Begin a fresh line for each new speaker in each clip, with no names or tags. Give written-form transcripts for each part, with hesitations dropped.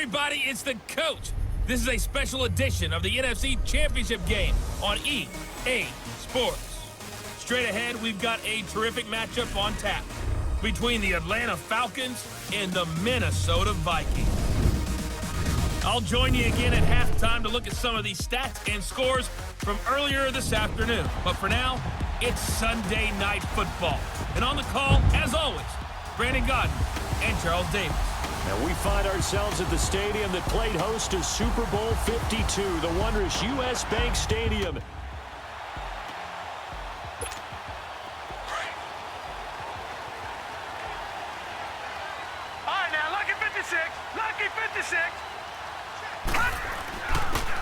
everybody, it's the coach. This is a special edition of the NFC Championship Game on EA Sports. Straight ahead, we've got a terrific matchup on tap between the Atlanta Falcons and the Minnesota Vikings. I'll join you again at halftime to look at some of these stats and scores from earlier this afternoon. But for now, it's Sunday Night Football. And on the call, as always, Brandon Godden and Charles Davis.
And we find ourselves at the stadium that played host to Super Bowl 52, the wondrous U.S. Bank Stadium.
All right, now, lucky 56. Lucky 56.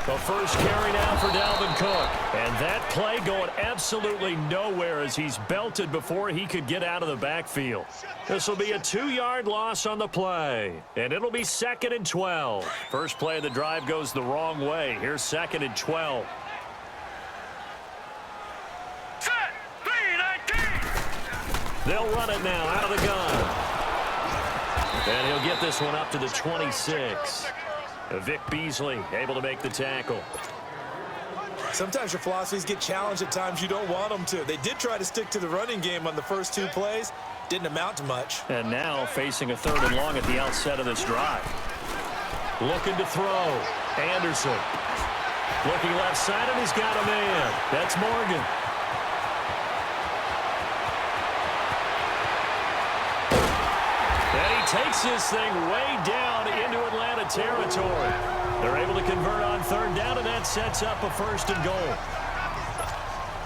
The first carry now for Dalvin Cook. And that play going absolutely nowhere as he's belted before he could get out of the backfield. This will be a 2-yard loss on the play. And it'll be 2nd and 12. First play of the drive goes the wrong way. Here's 2nd and 12.
Set. 3-19.
They'll run it now out of the gun. And he'll get this one up to the 26. Vic Beasley able to make the tackle.
Sometimes your philosophies get challenged at times you don't want them to. They did try to stick to the running game on the first 2 plays. Didn't amount to much.
And now facing a 3rd and long at the outset of this drive. Looking to throw. Anderson. Looking left side, and he's got a man. That's Morgan. And he takes this thing way down into Atlanta territory. They're able to convert on 3rd down, and that sets up a 1st and goal.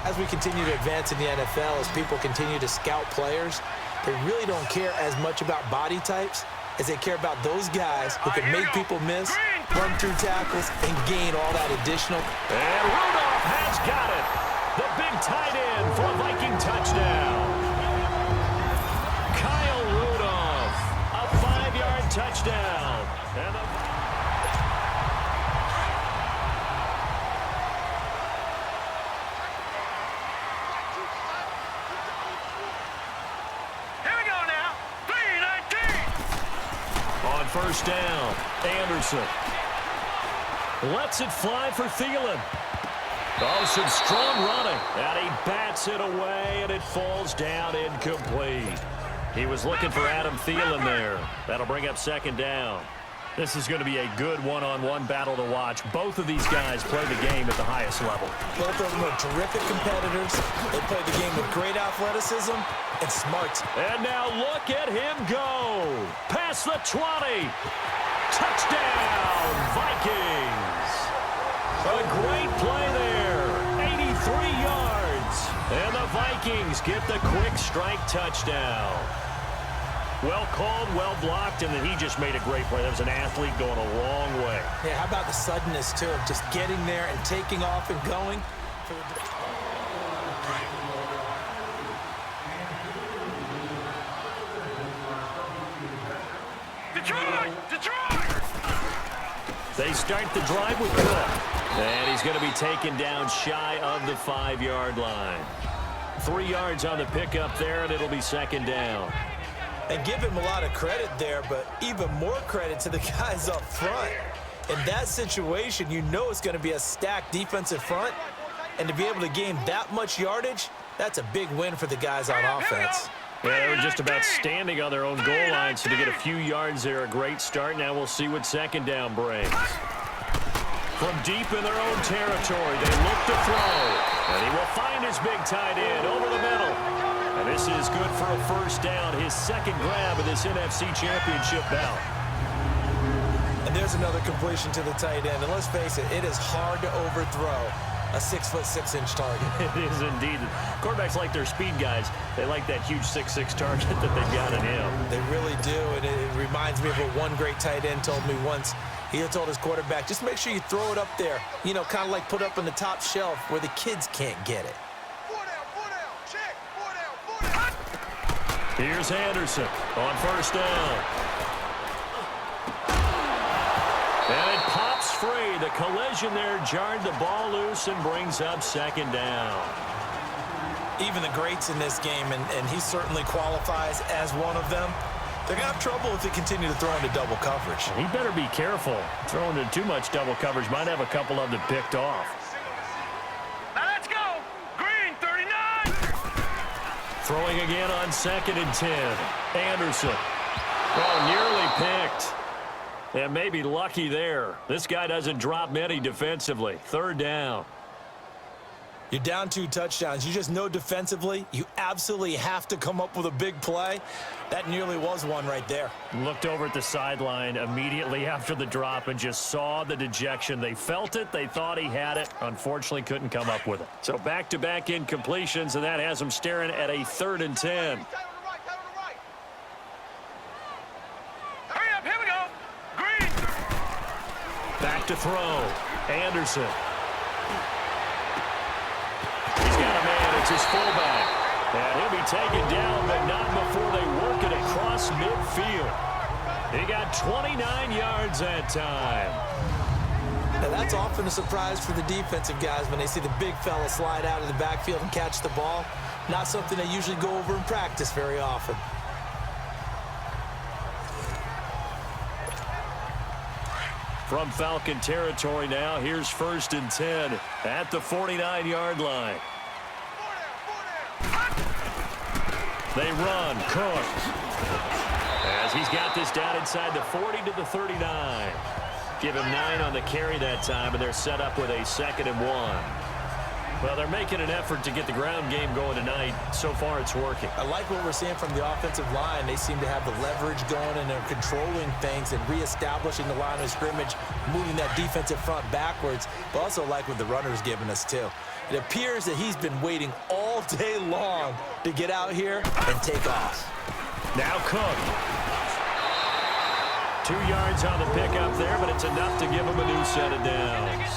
As we continue to advance in the NFL, as people continue to scout players, they really don't care as much about body types as they care about those guys who can make people miss, run through tackles, and gain all that additional.
And Rudolph has got it. The big tight end for a Viking touchdown. Kyle Rudolph, a 5-yard touchdown. And on 1st down, Anderson lets it fly for Thielen. Oh, some strong running. And he bats it away, and it falls down incomplete. He was looking for Adam Thielen there. That'll bring up 2nd down. This is going to be a good one-on-one battle to watch. Both of these guys play the game at the highest level.
Both of them are terrific competitors. They play the game with great athleticism and smarts.
And now look at him go. Past the 20. Touchdown, Vikings. A great play there. 83 yards. And the Vikings get the quick strike touchdown. Well called, well blocked, and then he just made a great play. That was an athlete going a long way.
Yeah, how about the suddenness, too, of just getting there and taking off and going?
Detroit!
They start the drive with Cook. And he's going to be taken down shy of the 5-yard line. 3 yards on the pickup there, and it'll be 2nd down.
And give him a lot of credit there, but even more credit to the guys up front. In that situation, you know it's going to be a stacked defensive front. And to be able to gain that much yardage, that's a big win for the guys on offense.
Yeah, they were just about standing on their own goal line, so to get a few yards there, a great start. Now we'll see what 2nd down brings. From deep in their own territory, they look to throw. And he will find his big tight end over the middle. And this is good for a 1st down, his 2nd grab of this NFC Championship bout.
And there's another completion to the tight end. And let's face it, it is hard to overthrow a 6'6" target.
It is indeed. Quarterbacks like their speed guys. They like that huge 6'6" target that they've got in him.
They really do, and it reminds me of what one great tight end told me once. He told his quarterback, just make sure you throw it up there, you know, kind of like put up on the top shelf where the kids can't get it.
Here's Anderson on 1st down. And it pops free. The collision there jarred the ball loose and brings up 2nd down.
Even the greats in this game, and he certainly qualifies as one of them, They're going to have trouble if they continue to throw into double coverage.
He better be careful. Throwing into too much double coverage might have a couple of them picked off.
Now let's go. Green, 39.
Throwing again on 2nd and 10. Anderson. Oh, nearly picked. And maybe lucky there. This guy doesn't drop many defensively. 3rd down.
You're down 2 touchdowns. You just know defensively you absolutely have to come up with a big play. That nearly was one right there.
Looked over at the sideline immediately after the drop and just saw the dejection. They felt it. They thought he had it. Unfortunately, couldn't come up with it. So back-to-back incompletions, and that has him staring at a 3rd and 10.
Hurry up, here we go. Green.
Back to throw. Anderson. He's got a man. It's his fullback. And he'll be taken down, but not before they work it across midfield. He got 29 yards that time.
Now that's often a surprise for the defensive guys when they see the big fella slide out of the backfield and catch the ball. Not something they usually go over in practice very often.
From Falcon territory now, here's 1st and 10 at the 49-yard line. They run. Cook. As he's got this down inside the 40 to the 39. Give him 9 on the carry that time, and they're set up with a 2nd and 1. Well, they're making an effort to get the ground game going tonight. So far, it's working.
I like what we're seeing from the offensive line. They seem to have the leverage going, and they're controlling things and reestablishing the line of scrimmage, moving that defensive front backwards. But also like what the runner's giving us, too. It appears that he's been waiting all day long to get out here and take off.
Now Cook. 2 yards on the pickup there, but it's enough to give him a new set of downs.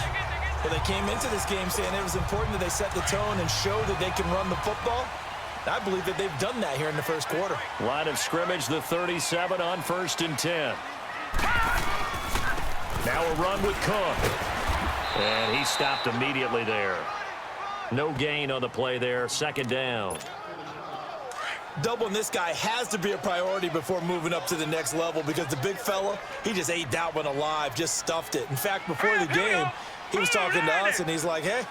Well, they came into this game saying it was important that they set the tone and show that they can run the football. I believe that they've done that here in the first quarter.
Line of scrimmage, the 37 on 1st and 10. Now a run with Cook. And he stopped immediately there. No gain on the play there. 2nd down.
Doubling this guy has to be a priority before moving up to the next level because the big fella, he just ate that one alive, just stuffed it. In fact, before the game, he was talking to us, and he's like, hey,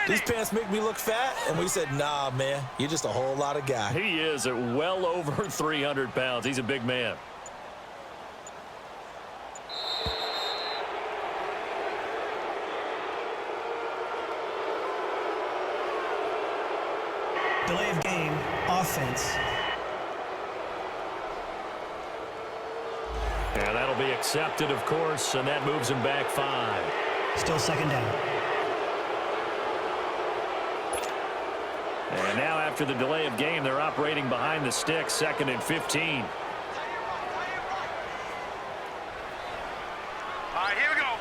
these pants make me look fat. And we said, nah, man, you're just a whole lot of guy.
He is at well over 300 pounds. He's a big man.
Delay of game, offense.
And that'll be accepted, of course, and that moves him back 5.
Still 2nd down.
And now after the delay of game, they're operating behind the sticks, 2nd and 15.
All right, here we go.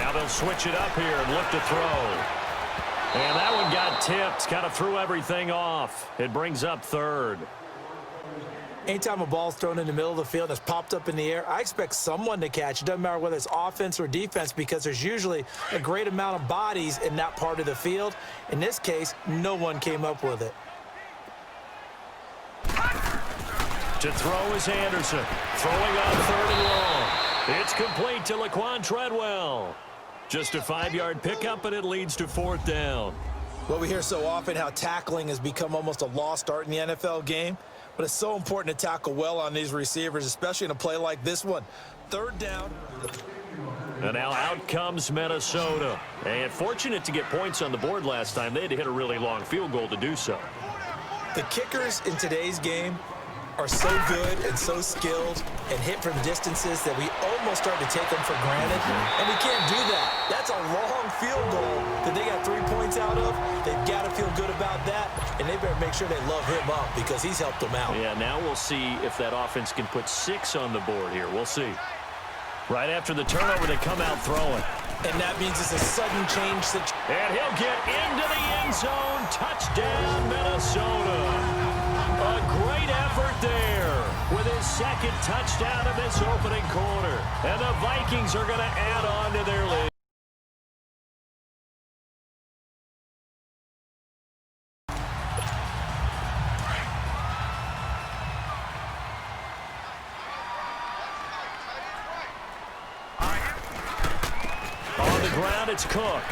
Now they'll switch it up here and look to throw. And that one got tipped, kind of threw everything off. It brings up 3rd.
Anytime a ball's thrown in the middle of the field and it's popped up in the air, I expect someone to catch. It doesn't matter whether it's offense or defense because there's usually a great amount of bodies in that part of the field. In this case, no one came up with it.
To throw is Anderson. Throwing on 3rd and long. It's complete to Laquan Treadwell. Just a 5-yard pickup, and it leads to 4th down.
Well, we hear so often how tackling has become almost a lost art in the NFL game, but it's so important to tackle well on these receivers, especially in a play like this one. 3rd down.
And now out comes Minnesota. And fortunate to get points on the board last time. They had to hit a really long field goal to do so.
The kickers in today's game are so good and so skilled and hit from distances that we almost start to take them for granted, and we can't do that. That's a long field goal that they got 3 points out of. They've got to feel good about that, and they better make sure they love him up because he's helped them out.
Yeah, now we'll see if that offense can put 6 on the board here. We'll see. Right after the turnover, they come out throwing.
And that means it's a sudden change.
And he'll get into the end zone. Touchdown, Minnesota. A great effort there with his 2nd touchdown of this opening quarter. And the Vikings are going to add on to their lead. ground. It's Cook.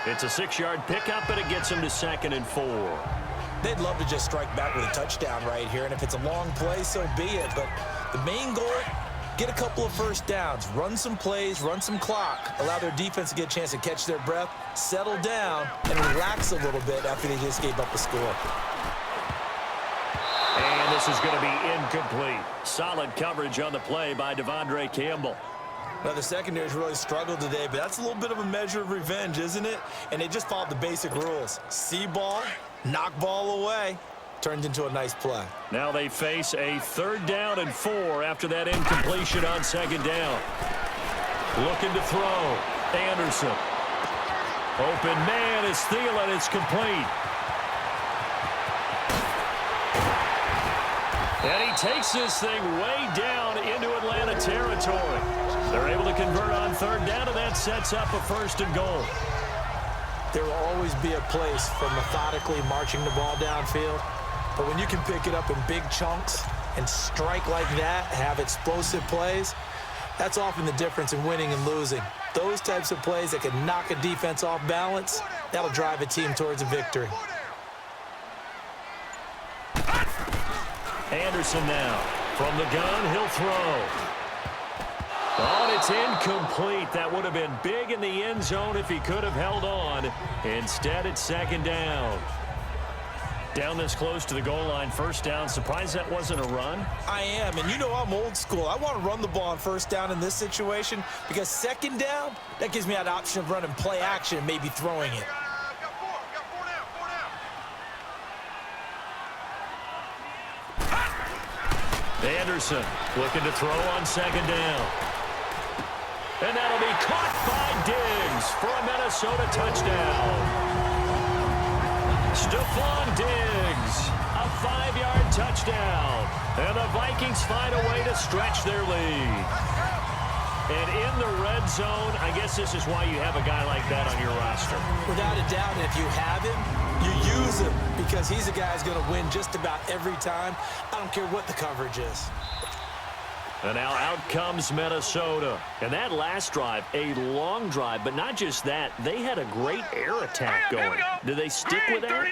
It's a 6-yard pickup, and it gets him to 2nd and 4.
They'd love to just strike back with a touchdown right here, and if it's a long play, so be it. But the main goal, get a couple of first downs, run some plays, run some clock, allow their defense to get a chance to catch their breath, settle down, and relax a little bit after they just gave up a score.
And this is going to be incomplete. Solid coverage on the play by Devondre Campbell.
Now, the secondary's really struggled today, but that's a little bit of a measure of revenge, isn't it? And they just followed the basic rules. See ball, knock ball away. Turned into a nice play.
Now they face a 3rd down and 4 after that incompletion on 2nd down. Looking to throw. Anderson. Open man is Thielen. It's complete. And he takes this thing way down into Atlanta territory. They're able to convert on 3rd down, and that sets up a 1st and goal.
There will always be a place for methodically marching the ball downfield. But when you can pick it up in big chunks and strike like that, have explosive plays, that's often the difference in winning and losing. Those types of plays that can knock a defense off balance, that'll drive a team towards a victory.
Anderson now. From the gun, he'll throw. Oh, and it's incomplete. That would have been big in the end zone if he could have held on. Instead, it's 2nd down. Down this close to the goal line, 1st down. Surprised that wasn't a run?
I am, and you know I'm old school. I want to run the ball on 1st down in this situation because 2nd down, that gives me that option of running play action and maybe throwing it.
Anderson looking to throw on 2nd down. And that'll be caught by Diggs for a Minnesota touchdown. Stephon Diggs, a 5-yard touchdown. And the Vikings find a way to stretch their lead. And in the red zone, I guess this is why you have a guy like that on your roster.
Without a doubt, and if you have him, you use him because he's a guy who's going to win just about every time. I don't care what the coverage is.
And now out comes Minnesota. And that last drive, a long drive, but not just that. They had a great air attack going. Do they stick with that?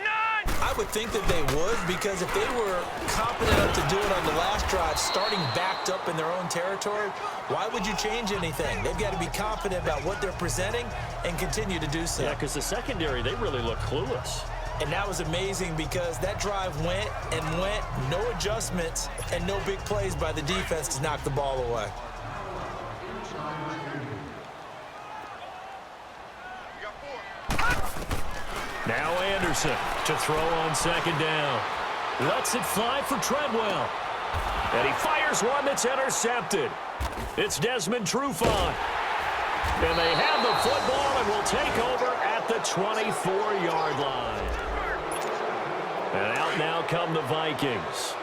I would think that they would because if they were competent enough to do it on the last drive, starting backed up in their own territory, why would you change anything? They've got to be confident about what they're presenting and continue to do so.
Yeah, because the secondary, they really look clueless.
And that was amazing because that drive went and went, no adjustments, and no big plays by the defense to knock the ball away.
Now Anderson to throw on 2nd down. Lets it fly for Treadwell. And he fires one that's intercepted. It's Desmond Trufant. And they have the football and will take over at the 24-yard line. And out now come the Vikings.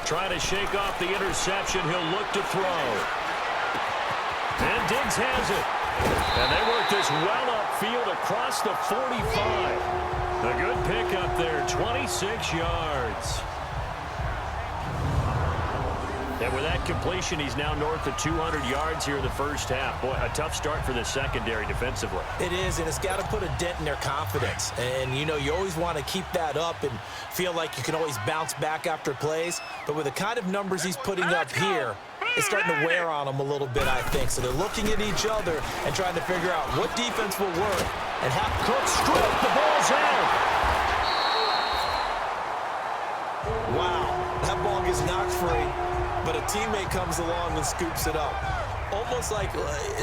Trying to shake off the interception. He'll look to throw. And Diggs has it. And they work this well upfield across the 45. A good pickup there, 26 yards. And with that completion, he's now north of 200 yards here in the first half. Boy, a tough start for the secondary defensively.
It is, and it's got to put a dent in their confidence. And, you know, you always want to keep that up and feel like you can always bounce back after plays. But with the kind of numbers he's putting up here, it's starting to wear on them a little bit, I think. So they're looking at each other and trying to figure out what defense will work. And have
Cook strip, the ball's out.
Wow, that ball gets knocked free. But a teammate comes along and scoops it up. It's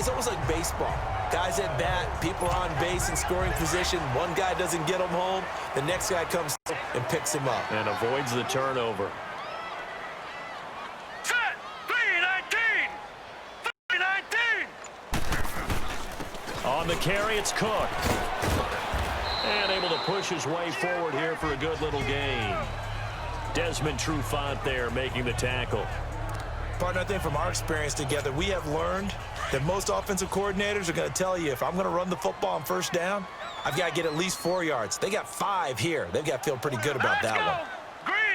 almost like baseball. Guys at bat, people are on base in scoring position. One guy doesn't get him home. The next guy comes and picks him up.
And avoids the turnover.
Set! 3-19! 3-19!
On the carry, it's Cook. And able to push his way forward here for a good little gain. Desmond Trufant there making the tackle.
Partner, I think from our experience together, we have learned that most offensive coordinators are going to tell you if I'm going to run the football on 1st down, I've got to get at least 4 yards. They got 5 here. They've got to feel pretty good about that one.
Green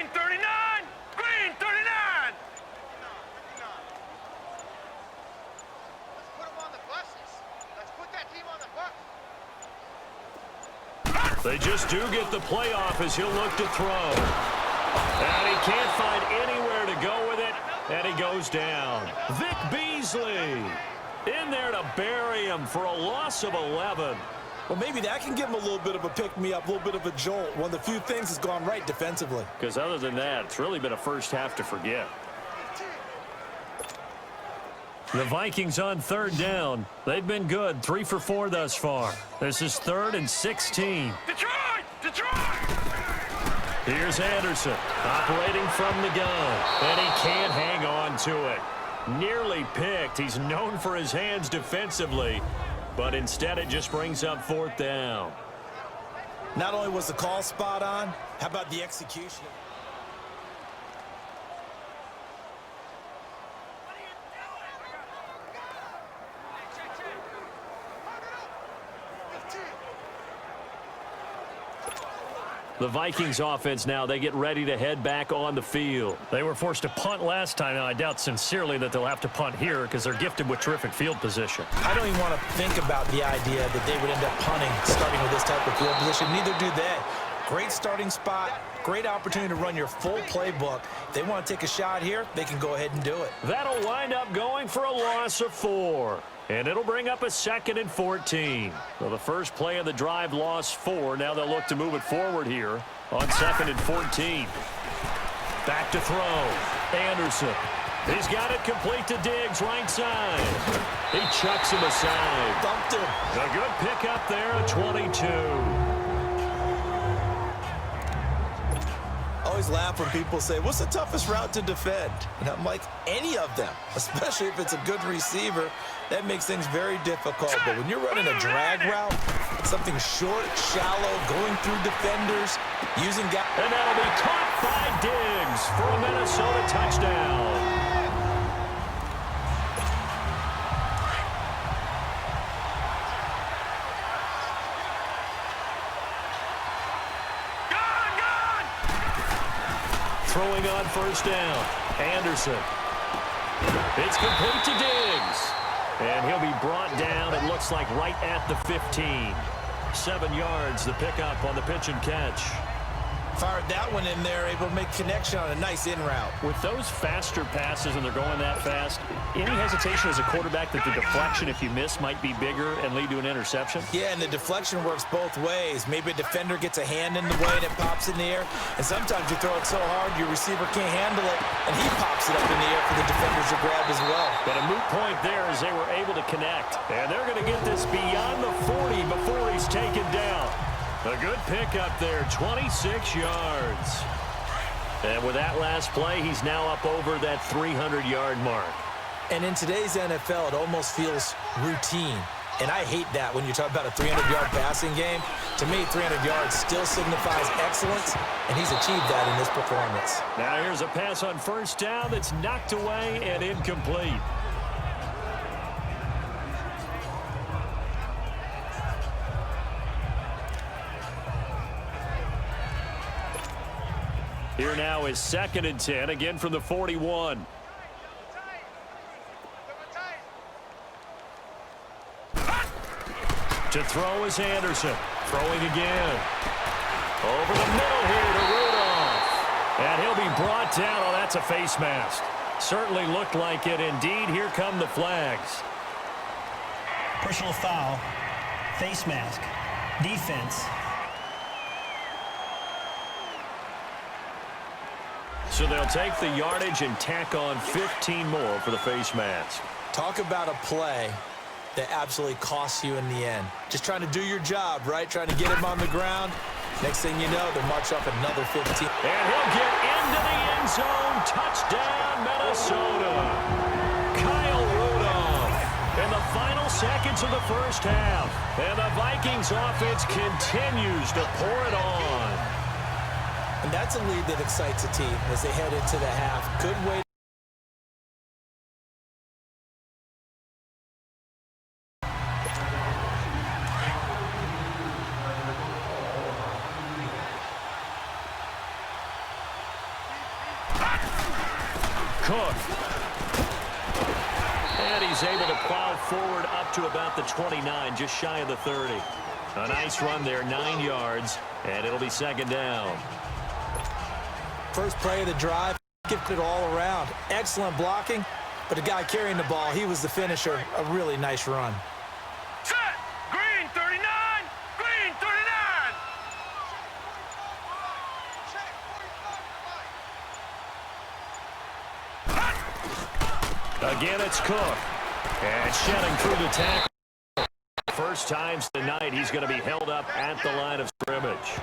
They just do get the playoff as he'll look to throw. And he can't find anywhere to go with it, and he goes down. Vic Beasley in there to bury him for a loss of 11.
Well, maybe that can give him a little bit of a pick-me-up, a little bit of a jolt. One of the few things that's gone right defensively.
Because other than that, it's really been a first half to forget. The Vikings on third down. They've been good, 3 for 4 thus far. This is 3rd and 16.
Detroit! Detroit!
Here's Anderson operating from the gun, and he can't hang on to it. Nearly picked. He's known for his hands defensively, but instead it just brings up 4th down.
Not only was the call spot on, how about the execution?
The Vikings offense now, they get ready to head back on the field.
They were forced to punt last time. Now, I doubt sincerely that they'll have to punt here because they're gifted with terrific field position.
I don't even want to think about the idea that they would end up punting starting with this type of field position. Neither do they. Great starting spot, great opportunity to run your full playbook. If they want to take a shot here, they can go ahead and do it.
That'll wind up going for a loss of 4. And it'll bring up a 2nd and 14. Well, the first play of the drive lost 4. Now they'll look to move it forward here on 2nd and 14. Back to throw. Anderson. He's got it complete to Diggs, right side. He chucks him aside.
Dumped him.
A good pickup there at 22.
Always laugh when people say, what's the toughest route to defend? And I'm like, any of them, especially if it's a good receiver. That makes things very difficult. But when you're running a drag route, something short, shallow, going through defenders, using guys.
And that'll be caught by Diggs for a Minnesota touchdown. Throwing on first down. Anderson. It's complete to Diggs. And he'll be brought down, it looks like, right at the 15. 7 yards, the pickup on the pitch and catch.
Fired that one in there, able to make connection on a nice in route.
With those faster passes and they're going that fast, any hesitation as a quarterback that the deflection, if you miss, might be bigger and lead to an interception?
Yeah, and the deflection works both ways. Maybe a defender gets a hand in the way and it pops in the air. And sometimes you throw it so hard your receiver can't handle it, and he pops it up in the air for the defenders to grab as well.
But a moot point there as they were able to connect. And they're going to get this beyond the 40 before he's taken down. A good pickup there, 26 yards. And with that last play, he's now up over that 300-yard mark.
And in today's NFL, it almost feels routine. And I hate that when you talk about a 300-yard passing game. To me, 300 yards still signifies excellence, and he's achieved that in this performance.
Now here's a pass on first down that's knocked away and incomplete. Here now is 2nd and 10, again from the 41. To throw is Anderson. Throwing again. Over the middle here to Rudolph. And he'll be brought down. Oh, that's a face mask. Certainly looked like it. Indeed, here come the flags.
Personal foul, face mask, defense.
So they'll take the yardage and tack on 15 more for the face mask.
Talk about a play that absolutely costs you in the end. Just trying to do your job, right? Trying to get him on the ground. Next thing you know, they'll march up another 15.
And he'll get into the end zone. Touchdown, Minnesota. Kyle Rudolph in the final seconds of the first half. And the Vikings offense continues to pour it on.
And that's a lead that excites a team as they head into the half. Good way.
Cook. And he's able to plow forward up to about the 29, just shy of the 30. A nice run there, 9 yards, and it'll be second down.
First play of the drive, gifted it all around. Excellent blocking, but the guy carrying the ball, he was the finisher. A really nice run.
Set. Green 39. Green 39.
Again, it's Cook. And shedding through the tackle. First time tonight, he's going to be held up at the line of scrimmage.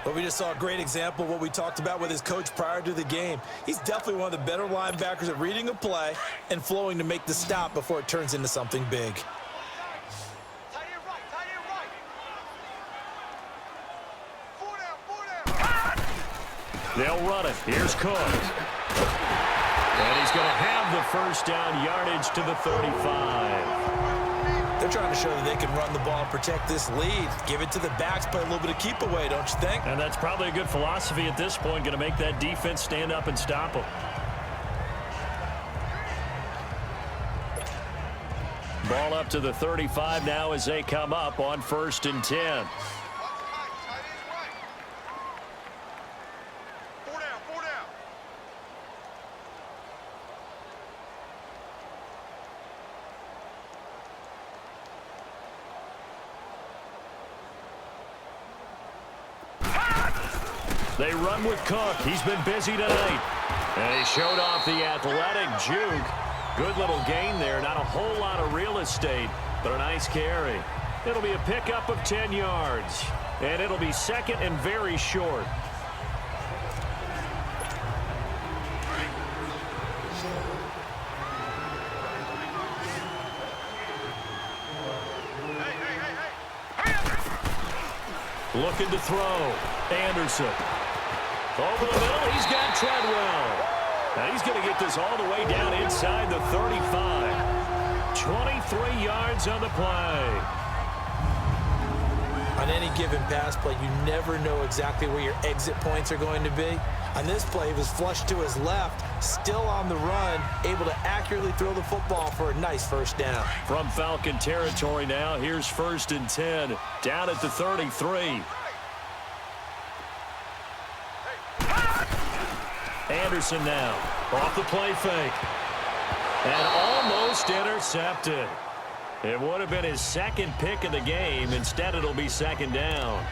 But we just saw a great example of what we talked about with his coach prior to the game. He's definitely one of the better linebackers at reading a play and flowing to make the stop before it turns into something big.
Tie it right. Tie it right. 4 down. 4 down.
They'll run it. Here's Cook. And he's going to have the first down, yardage to the 35.
They're trying to show that they can run the ball and protect this lead. Give it to the backs, play a little bit of keep away, don't you think?
And that's probably a good philosophy at this point, going to make that defense stand up and stop them. Ball up to the 35 now as they come up on 1st and 10. They run with Cook. He's been busy tonight. And he showed off the athletic juke. Good little gain there. Not a whole lot of real estate, but a nice carry. It'll be a pickup of 10 yards. And it'll be second and very short. Looking to throw. Anderson. Over the middle, he's got Treadwell. Now he's going to get this all the way down inside the 35. 23 yards on the play.
On any given pass play, you never know exactly where your exit points are going to be. On this play, he was flushed to his left, still on the run, able to accurately throw the football for a nice first down.
From Falcon territory now, here's 1st and 10, down at the 33. Anderson now, off the play fake. And almost intercepted. It would have been his second pick of the game. Instead, it'll be second down.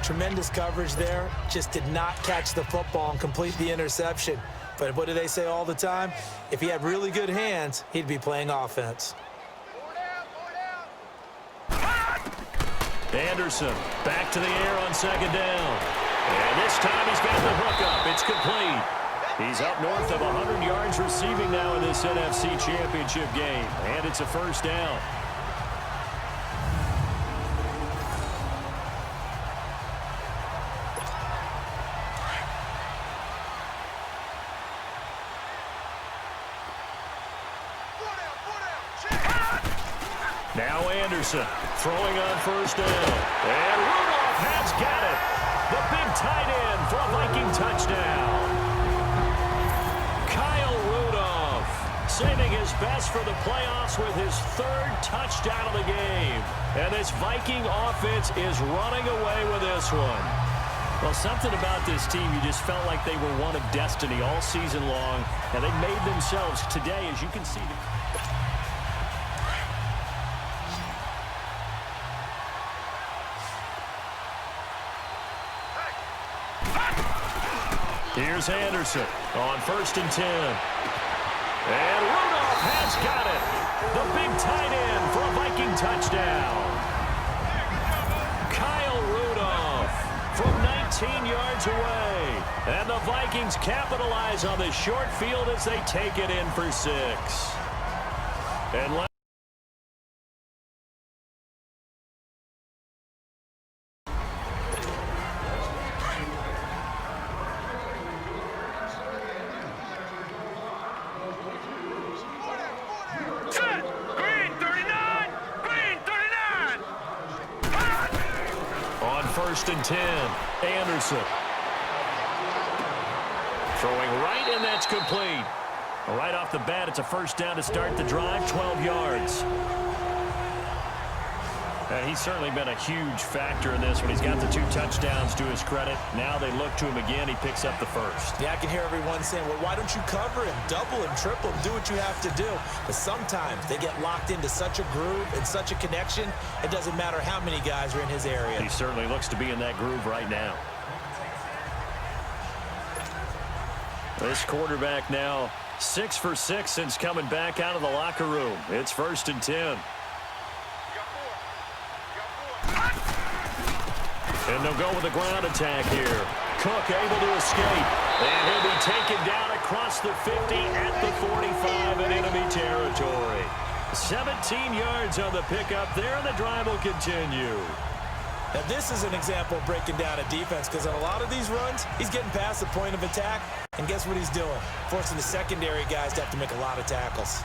Tremendous coverage there. Just did not catch the football and complete the interception. But what do they say all the time? If he had really good hands, he'd be playing offense.
Anderson back to the air on second down. And this time he's got the hook up. It's complete. He's up north of 100 yards receiving now in this NFC Championship game. And it's a first down. Now Anderson throwing on first down. And Rudolph has got it. The big tight end for a Viking touchdown. Kyle Rudolph saving his best for the playoffs with his 3rd touchdown of the game. And this Viking offense is running away with this one. Well, something about this team, you just felt like they were one of destiny all season long. And they made themselves today, as you can see. Here's Anderson on 1st and 10. And Rudolph has got it. The big tight end for a Viking touchdown. Kyle Rudolph from 19 yards away. And the Vikings capitalize on the short field as they take it in for 6. And on 1st and 10, Anderson. Throwing right, and that's complete. Right off the bat, it's a first down to start the drive, 12 yards.
He's certainly been a huge factor in this when he's got the 2 touchdowns to his credit. Now they look to him again. He picks up the first.
Yeah, I can hear everyone saying, well, why don't you cover him, double him, triple him, do what you have to do. But sometimes they get locked into such a groove and such a connection, it doesn't matter how many guys are in his area.
He certainly looks to be in that groove right now. This quarterback now 6 for 6 since coming back out of the locker room. It's 1st and 10. And they'll go with a ground attack here. Cook able to escape. And he'll be taken down across the 50 at the 45 in enemy territory. 17 yards on the pickup there, and the drive will continue.
Now, this is an example of breaking down a defense, because on a lot of these runs, he's getting past the point of attack, and guess what he's doing? Forcing the secondary guys to have to make a lot of tackles.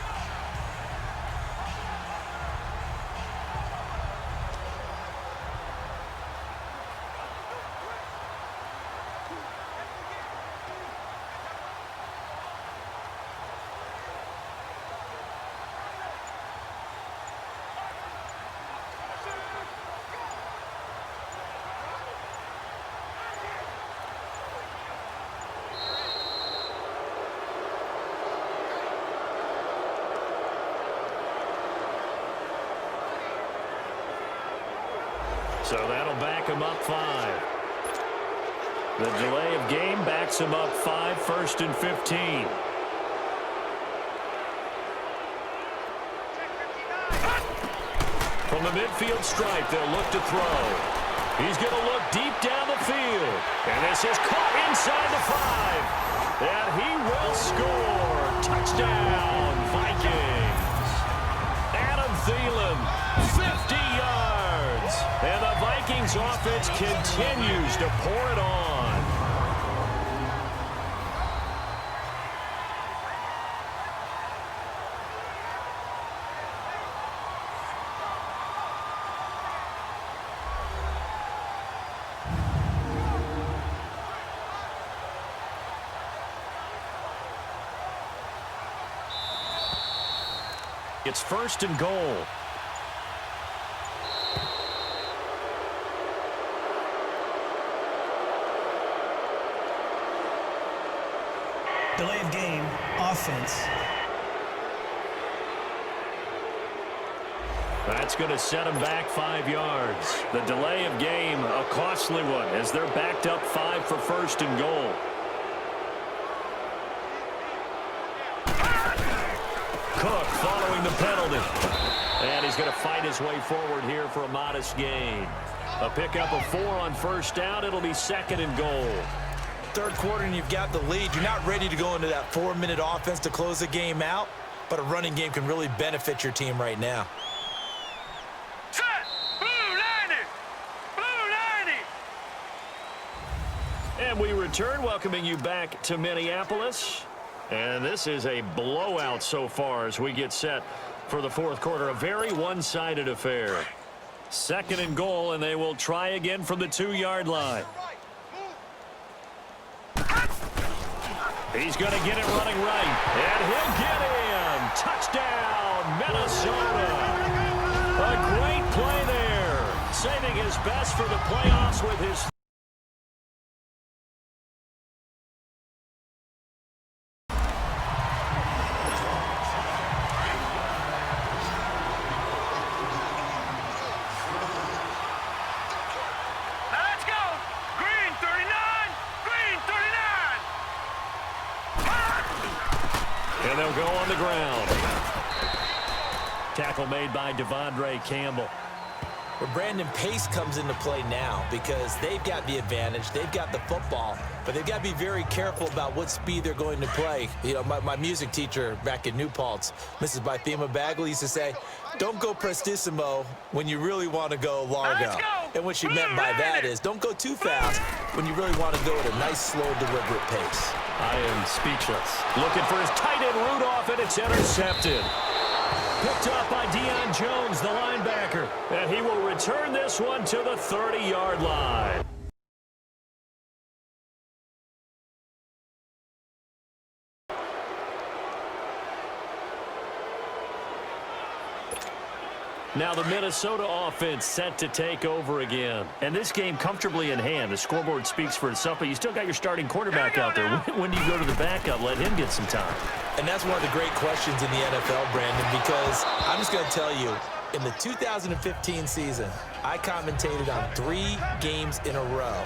So that'll back him up 5. The delay of game backs him up 5, 1st and 15. From the midfield stripe, they'll look to throw. He's going to look deep down the field. And this is caught inside the 5. And he will score. Touchdown, Vikings. Adam Thielen, 50 yards. And the Vikings offense continues to pour it on. It's 1st and goal.
Delay of game, offense.
That's going to set them back 5 yards. The delay of game, a costly one, as they're backed up 5 for 1st and goal. Cook following the penalty. And he's going to fight his way forward here for a modest gain. A pickup of 4 on 1st down. It'll be 2nd and goal.
3rd quarter and you've got the lead. You're not ready to go into that 4-minute offense to close the game out, but a running game can really benefit your team right now.
Set! Blue 90! Blue 90!
And we return, welcoming you back to Minneapolis. And this is a blowout so far as we get set for the 4th quarter. A very one-sided affair. 2nd and goal, and they will try again from the 2-yard line. He's going to get it running right. And he'll get in. Touchdown, Minnesota. A great play there. Saving his best for the playoffs with his... And they'll go on the ground. Tackle made by Devondre Campbell.
Where Brandon Pace comes into play now because they've got the advantage. They've got the football, but they've got to be very careful about what speed they're going to play. You know, my music teacher back in New Paltz, Mrs. Bythema Bagley, used to say, don't go prestissimo when you really want to go largo. And what she meant by that is don't go too fast when you really want to go at a nice, slow, deliberate pace.
I am speechless. Looking for his tight end Rudolph, and it's intercepted. Picked up by Deion Jones, the linebacker. And he will return this one to the 30-yard line. Now the Minnesota offense set to take over again. And this game comfortably in hand. The scoreboard speaks for itself, but you still got your starting quarterback out there. When do you go to the backup? Let him get some time.
And that's one of the great questions in the NFL, Brandon, because I'm just going to tell you, in the 2015 season, I commentated on 3 games in a row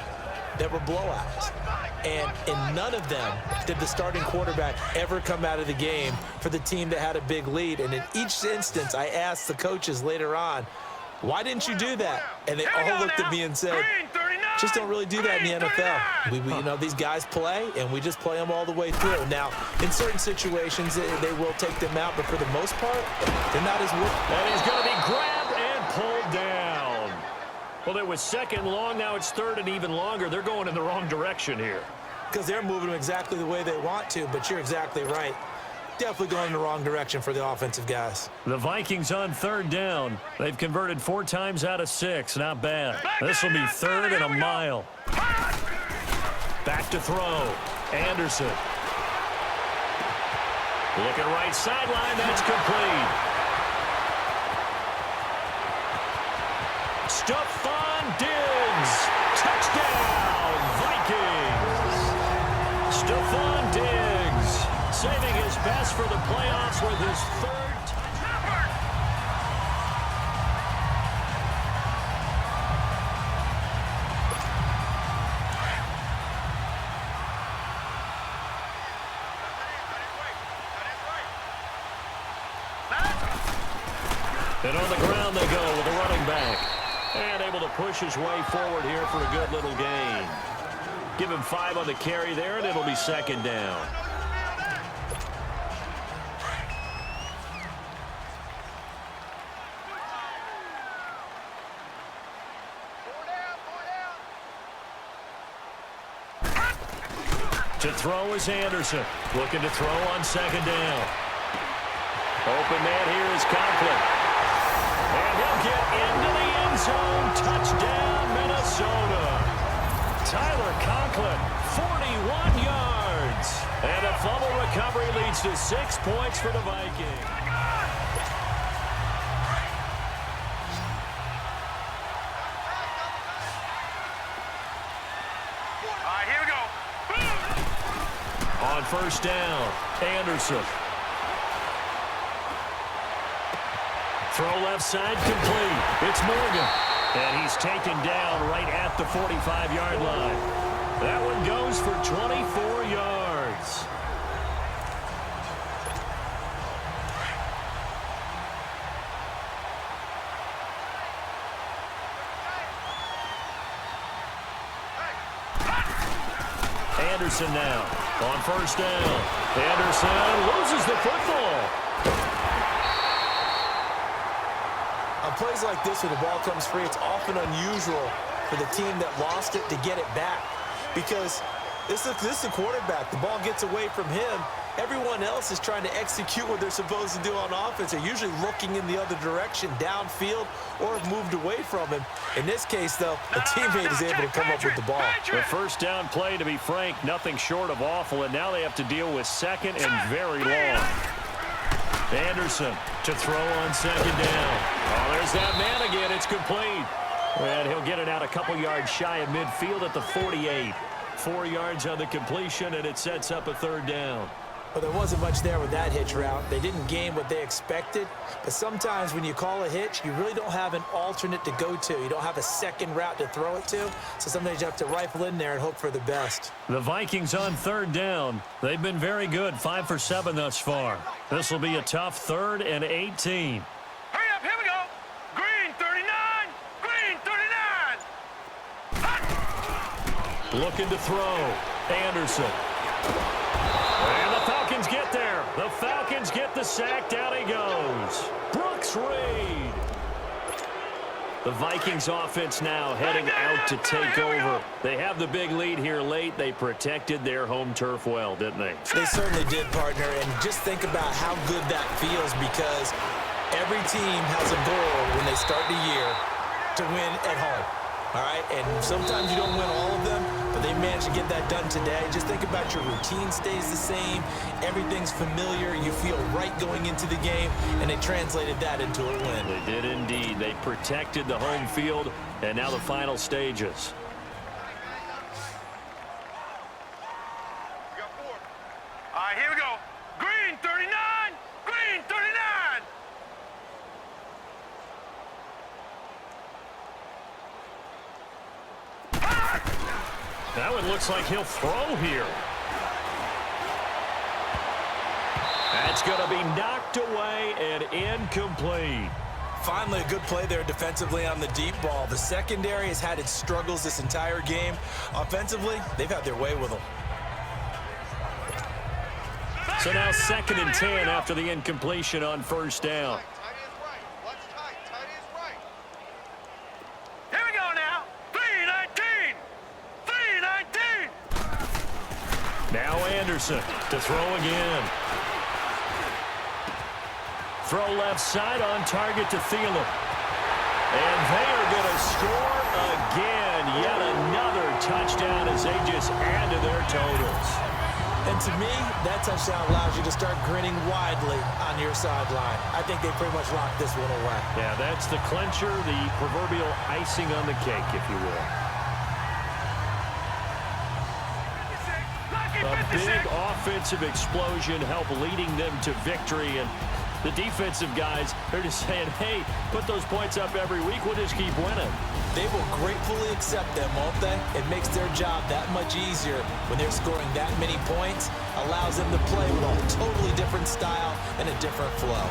that were blowouts. And in none of them did the starting quarterback ever come out of the game for the team that had a big lead. And in each instance, I asked the coaches later on, why didn't you do that? And they all looked at me and said, just don't really do that in the NFL. You know, these guys play, and we just play them all the way through. Now, in certain situations, they will take them out, but for the most part, they're not as good.
And he's going to be grabbed and pulled down. Well, it was second long. Now it's third and even longer. They're going in the wrong direction here.
Because they're moving them exactly the way they want to, but you're exactly right. Definitely going in the wrong direction for the offensive guys.
The Vikings on third down. They've converted 4 times out of 6. Not bad. This will be third and a mile. Back to throw. Anderson. Looking right sideline. That's complete. Stephon Diggs. Touchdown, Vikings. Stephon Diggs saving his best for the playoffs with his 3rd touchdown. And on the ground they go with a running back. And able to push his way forward here for a good little gain. Give him 5 on the carry there, and it'll be second down. To throw is Anderson. Looking to throw on second down. Open man here is Conklin. And he'll get into the end zone. Touchdown, Minnesota. Tyler Conklin, 41 yards. And a fumble recovery leads to 6 points for the Vikings.
All right, here we go.
On first down, Anderson. Throw left side complete. It's Morgan. And he's taken down right at the 45-yard line. That one goes for 24 yards. Anderson now on first down. Anderson loses the football.
On plays like this where the ball comes free, it's often unusual for the team that lost it to get it back. Because this is the quarterback. The ball gets away from him. Everyone else is trying to execute what they're supposed to do on offense. They're usually looking in the other direction, downfield, or have moved away from him. In this case, though, a teammate is able to come up with the ball.
The first down play, to be frank, nothing short of awful, and now they have to deal with second and very long. Anderson to throw on second down. Oh, there's that man again. It's complete. And he'll get it out a couple yards shy of midfield at the 48. 4 yards on the completion, and it sets up a third down.
Well, there wasn't much there with that hitch route. They didn't gain what they expected. But sometimes when you call a hitch, you really don't have an alternate to go to. You don't have a second route to throw it to. So sometimes you have to rifle in there and hope for the best.
The Vikings on third down. They've been very good, 5 for 7 thus far. This will be a tough 3rd and 18.
Hurry up, here we go. Green 39, green 39.
Looking to throw. Anderson. And the Falcons get there. The Falcons get the sack. Down he goes. Brooks Reed. The Vikings offense now heading out to take over. They have the big lead here late. They protected their home turf well, didn't they?
They certainly did, partner. And just think about how good that feels, because every team has a goal when they start the year to win at home. All right? And sometimes you don't win all of them, but but they managed to get that done today. Just think about your routine stays the same. Everything's familiar. You feel right going into the game, and they translated that into a win.
They did indeed. They protected the home field, and now the final stages.
All right, here we go. Green 39, green 39.
That one looks like he'll throw here. That's going to be knocked away and incomplete.
Finally, a good play there defensively on the deep ball. The secondary has had its struggles this entire game. Offensively, they've had their way with them.
So now 2nd and 10 after the incompletion on first down.
Here we go now. 3-19. 3-19.
Now Anderson to throw again. Throw left side on target to Thielen. And they are going to score again. Yet another touchdown as they just add to their totals.
And to me, that touchdown allows you to start grinning widely on your sideline. I think they pretty much locked this one away.
Yeah, that's the clincher, the proverbial icing on the cake, if you will. A big offensive explosion helped leading them to victory. And the defensive guys, they're just saying, hey, put those points up every week. We'll just keep winning.
They will gratefully accept them, won't they? It makes their job that much easier when they're scoring that many points. Allows them to play with a totally different style and a different flow.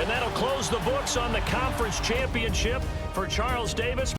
And that'll close the books on the conference championship for Charles Davis.